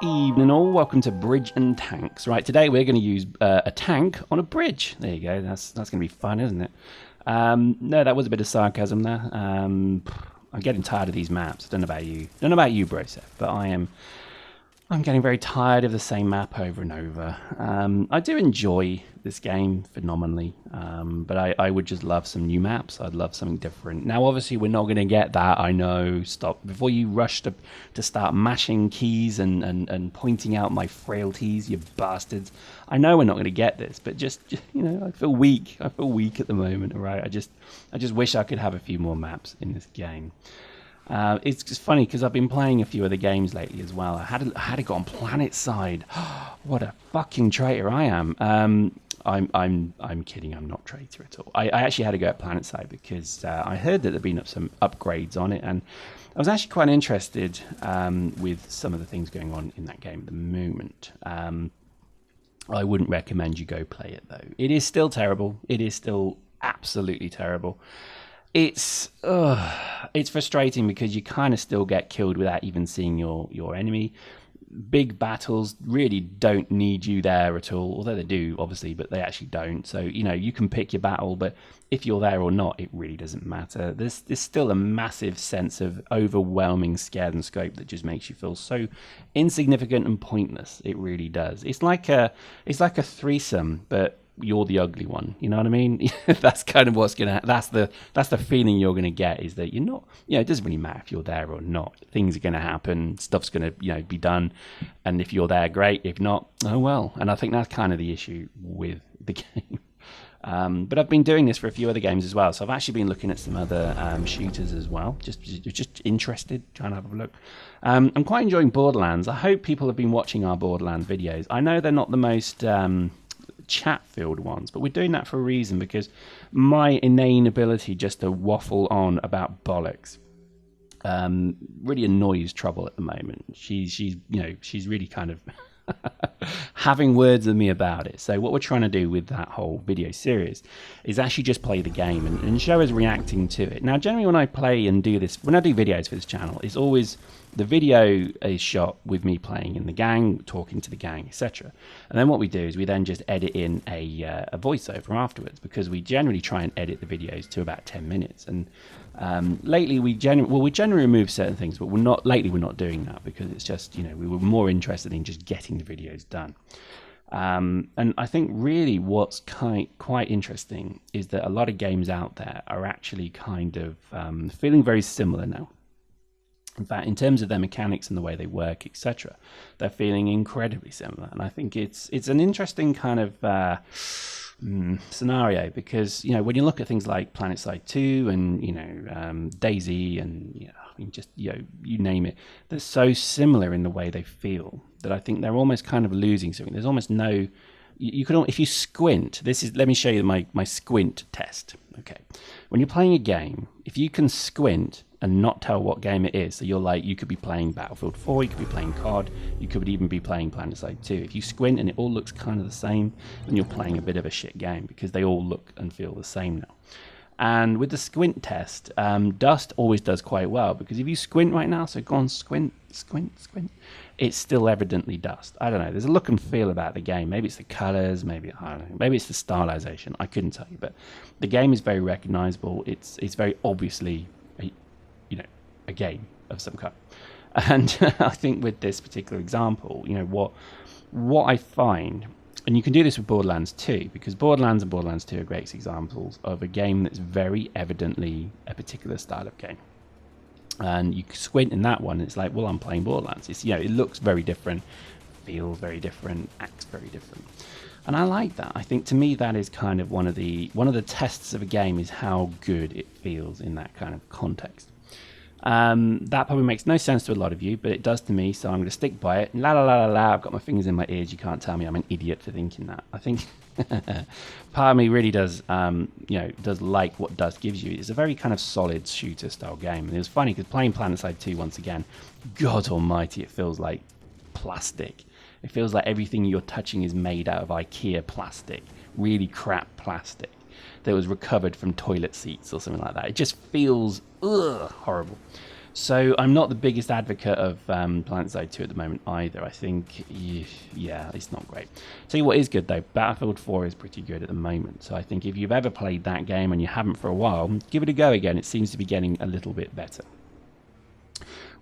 Evening all, welcome to Bridge and Tanks. Right, today we're going to use a tank on a bridge. There you go, that's going to be fun, isn't it? No, that was a bit of sarcasm there. I'm getting tired of these maps. Don't know about you, Broseph, but I'm getting very tired of the same map over and over. I do enjoy this game phenomenally, but I would just love some new maps. I'd love something different. Now, obviously, we're not going to get that. I know. Stop. Before you rush to start mashing keys and pointing out my frailties, you bastards. I know we're not going to get this, but just you know, I feel weak. I feel weak at the moment, all right? I just wish I could have a few more maps in this game. It's just funny because I've been playing a few other games lately as well. I had it go on Planet Side. What a fucking traitor I am. I'm kidding. I'm not traitor at all. I actually had to go at Planet Side because I heard that there'd been some upgrades on it, and I was actually quite interested with some of the things going on in that game at the moment. I wouldn't recommend you go play it though. It is still terrible. It is still absolutely terrible. It's frustrating because you kind of still get killed without even seeing your enemy. Big battles really don't need you there at all, although they do, obviously, but they actually don't. So, you know, you can pick your battle, but if you're there or not, it really doesn't matter. There's still a massive sense of overwhelming scare and scope that just makes you feel so insignificant and pointless. It really does. It's like a threesome, but you're the ugly one, you know what I mean? That's kind of what's gonna. That's the feeling you're gonna get, is that you're not. You know, it doesn't really matter if you're there or not. Things are gonna happen. Stuff's gonna be done. And if you're there, great. If not, oh well. And I think that's kind of the issue with the game. But I've been doing this for a few other games as well. So I've actually been looking at some other shooters as well. Just interested, trying to have a look. I'm quite enjoying Borderlands. I hope people have been watching our Borderlands videos. I know they're not the most chat-filled ones, but we're doing that for a reason, because my inane ability just to waffle on about bollocks really annoys Trouble at the moment. She's really kind of having words with me about it. So what we're trying to do with that whole video series is actually just play the game and show us reacting to it. Now, generally when I play and do this, when I do videos for this channel, it's always the video is shot with me playing in the gang, talking to the gang, etc. And then what we do is we then just edit in a voiceover afterwards, because we generally try and edit the videos to about 10 minutes. And lately we generally remove certain things, but we're not doing that, because it's just, we were more interested in just getting the videos done. And I think really what's quite interesting is that a lot of games out there are actually kind of feeling very similar now. In fact, in terms of their mechanics and the way they work, etc., they're feeling incredibly similar. And I think it's an interesting kind of scenario, because when you look at things like PlanetSide 2 and DayZ and you name it, they're so similar in the way they feel that I think they're almost kind of losing something. There's almost no. You can, if you squint. Let me show you my squint test. Okay, when you're playing a game, if you can squint and not tell what game it is, so you could be playing Battlefield 4, you could be playing COD, you could even be playing PlanetSide 2. If you squint and it all looks kind of the same, then you're playing a bit of a shit game, because they all look and feel the same now. And with the squint test, Dust always does quite well, because if you squint right now, so go on, squint, it's still evidently Dust. I don't know, there's a look and feel about the game. Maybe it's the colors, maybe it's the stylization. I couldn't tell you, but the game is very recognizable. It's very obviously a game of some kind. And I think with this particular example, what I find, and you can do this with Borderlands 2, because Borderlands and Borderlands 2 are great examples of a game that's very evidently a particular style of game. And you squint in that one, and it's like, well, I'm playing Borderlands. It's, it looks very different, feels very different, acts very different. And I like that. I think, to me, that is kind of one of the tests of a game, is how good it feels in that kind of context. That probably makes no sense to a lot of you, but it does to me, so I'm going to stick by it. La la la la la, I've got my fingers in my ears. You can't tell me I'm an idiot for thinking that. I think part of me really does like what Dust gives you. It's a very kind of solid shooter style game. And it was funny because playing PlanetSide 2 once again, God almighty, it feels like plastic. It feels like everything you're touching is made out of IKEA plastic, really crap plastic that was recovered from toilet seats or something like that. It just feels horrible. So I'm not the biggest advocate of PlanetSide 2 at the moment either. I think, yeah, it's not great. Tell you what is good though, Battlefield 4 is pretty good at the moment. So I think if you've ever played that game and you haven't for a while, give it a go again. It seems to be getting a little bit better.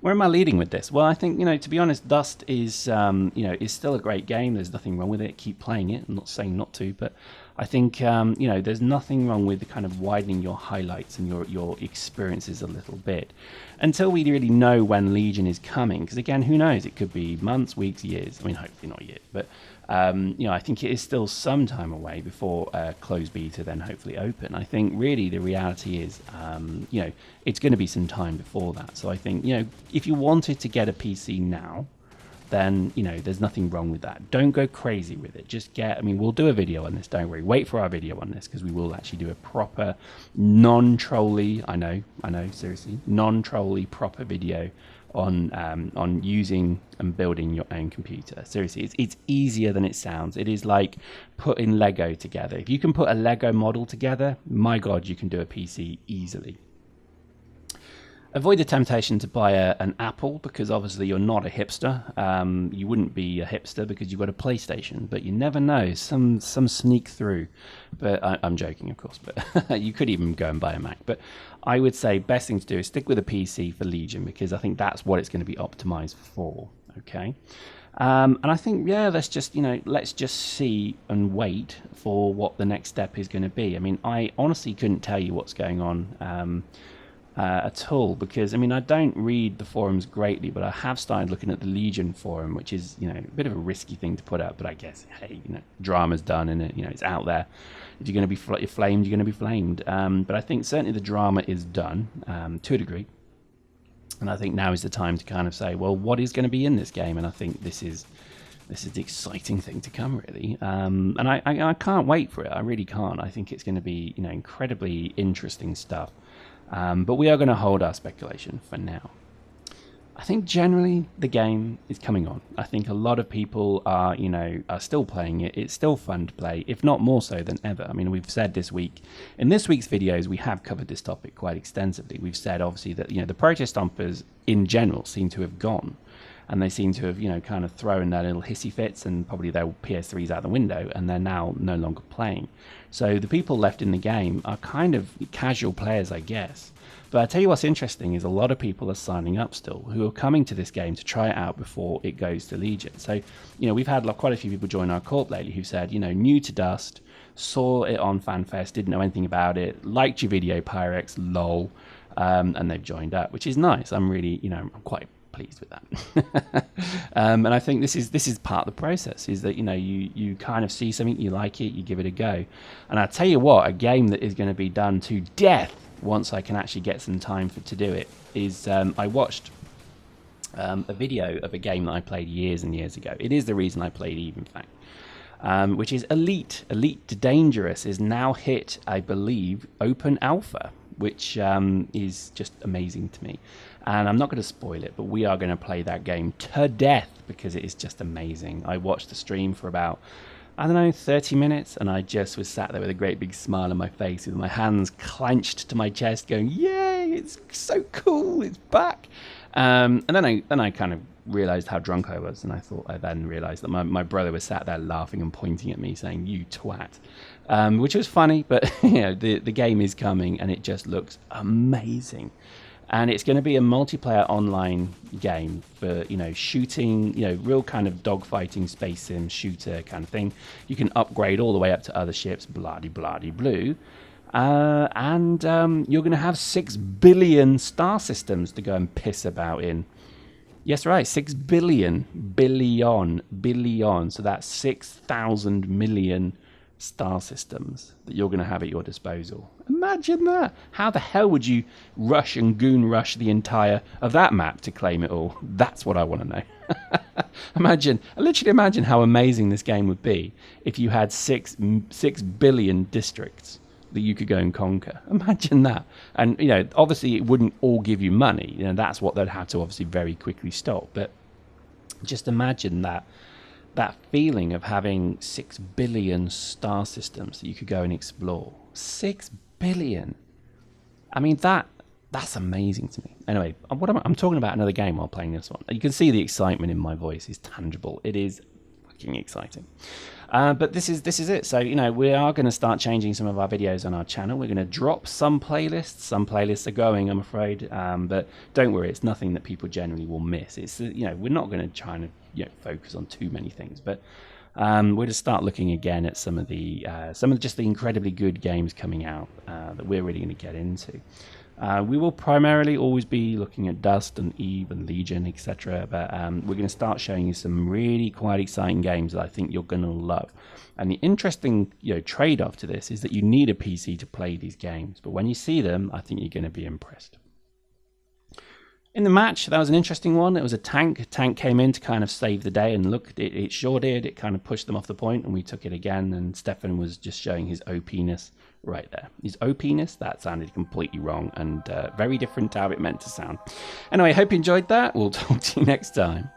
Where am I leading with this? Well, I think, to be honest, Dust is, is still a great game. There's nothing wrong with it. Keep playing it. I'm not saying not to, but I think, there's nothing wrong with kind of widening your highlights and your experiences a little bit until we really know when Legion is coming. Because again, who knows? It could be months, weeks, years. I mean, hopefully not years, but I think it is still some time away before closed beta, then hopefully open. I think really the reality is, it's going to be some time before that. So I think, if you wanted to get a PC now, then, there's nothing wrong with that. Don't go crazy with it. Just we'll do a video on this, don't worry. Wait for our video on this, because we will actually do a proper, non-trolly, I know, seriously, non-trolly proper video on using and building your own computer. Seriously, it's easier than it sounds. It is like putting Lego together. If you can put a Lego model together, my God, you can do a PC easily. Avoid the temptation to buy an Apple, because obviously you're not a hipster. You wouldn't be a hipster because you've got a PlayStation, but you never know. Some sneak through. But I'm joking, of course. But you could even go and buy a Mac. But I would say best thing to do is stick with a PC for Legion, because I think that's what it's going to be optimized for. Okay. And I think, let's just see and wait for what the next step is going to be. I mean, I honestly couldn't tell you what's going on at all, because I don't read the forums greatly, but I have started looking at the Legion forum, which is a bit of a risky thing to put up, but I guess, hey, drama's done, and it's out there. If you're going to be flamed, you're going to be flamed. But I think certainly the drama is done to a degree, and I think now is the time to kind of say, well, what is going to be in this game? And I think this is the exciting thing to come, really. And I can't wait for it. I really can't. I think it's going to be incredibly interesting stuff. But we are going to hold our speculation for now. I think generally the game is coming on. I think a lot of people are still playing it. It's still fun to play, if not more so than ever. I mean, we've said in this week's videos, we have covered this topic quite extensively. We've said, obviously, that, the Protest Stompers in general seem to have gone. And they seem to have, kind of thrown their little hissy fits and probably their PS3s out the window, and they're now no longer playing. So the people left in the game are kind of casual players, I guess. But I tell you what's interesting is a lot of people are signing up still, who are coming to this game to try it out before it goes to Legion. So, we've had quite a few people join our corp lately who said, new to Dust, saw it on FanFest, didn't know anything about it, liked your video, Pyrex, lol, and they've joined up, which is nice. I'm really, I'm quite pleased with that. And I think this is part of the process, is that you kind of see something, you like it, you give it a go. And I tell you what, a game that is going to be done to death once I can actually get some time to do it is I watched a video of a game that I played years and years ago. It is the reason I played Eve, in fact, which is Elite Dangerous is now hit, I believe, open alpha, which is just amazing to me. And I'm not going to spoil it, but we are going to play that game to death because it is just amazing. I watched the stream for about, 30 minutes, and I just was sat there with a great big smile on my face with my hands clenched to my chest going, yay, it's so cool, it's back. And then I kind of realized how drunk I was, and I then realized that my brother was sat there laughing and pointing at me saying, you twat, which was funny, but the game is coming and it just looks amazing. And it's going to be a multiplayer online game for, shooting, real kind of dogfighting, space sim, shooter kind of thing. You can upgrade all the way up to other ships, blah-de-blah-de-blue. And you're going to have 6 billion star systems to go and piss about in. Yes, right, 6 billion. So that's 6,000 million star systems that you're going to have at your disposal. Imagine that. How the hell would you rush and goon rush the entire of that map to claim it all? That's what I want to know. Literally imagine how amazing this game would be if you had 6 billion districts that you could go and conquer. Imagine that. And obviously it wouldn't all give you money. That's what they'd have to obviously very quickly stop. But just imagine that feeling of having 6 billion star systems that you could go and explore. 6 billion. I mean, that That's amazing to me. Anyway, I'm talking about another game while playing this one. You can see the excitement in my voice is tangible. It is fucking exciting. But this is it. So, you know, we are going to start changing some of our videos on our channel. We're going to drop some playlists. Some playlists are going, I'm afraid. But don't worry, it's nothing that people generally will miss. It's, you know, we're not going to try and, you know, focus on too many things. But we're going to start looking again at some of just the incredibly good games coming out that we're really going to get into. We will primarily always be looking at Dust and Eve and Legion, etc. But we're going to start showing you some really quite exciting games that I think you're going to love. And the interesting, you know, trade-off to this is that you need a PC to play these games. But when you see them, I think you're going to be impressed. In the match, that was an interesting one. It was a tank. A tank came in to kind of save the day, and look, it sure did. It kind of pushed them off the point, and we took it again, and Stefan was just showing his OP-ness right there. His OP-ness? That sounded completely wrong, and very different to how it meant to sound. Anyway, hope you enjoyed that. We'll talk to you next time.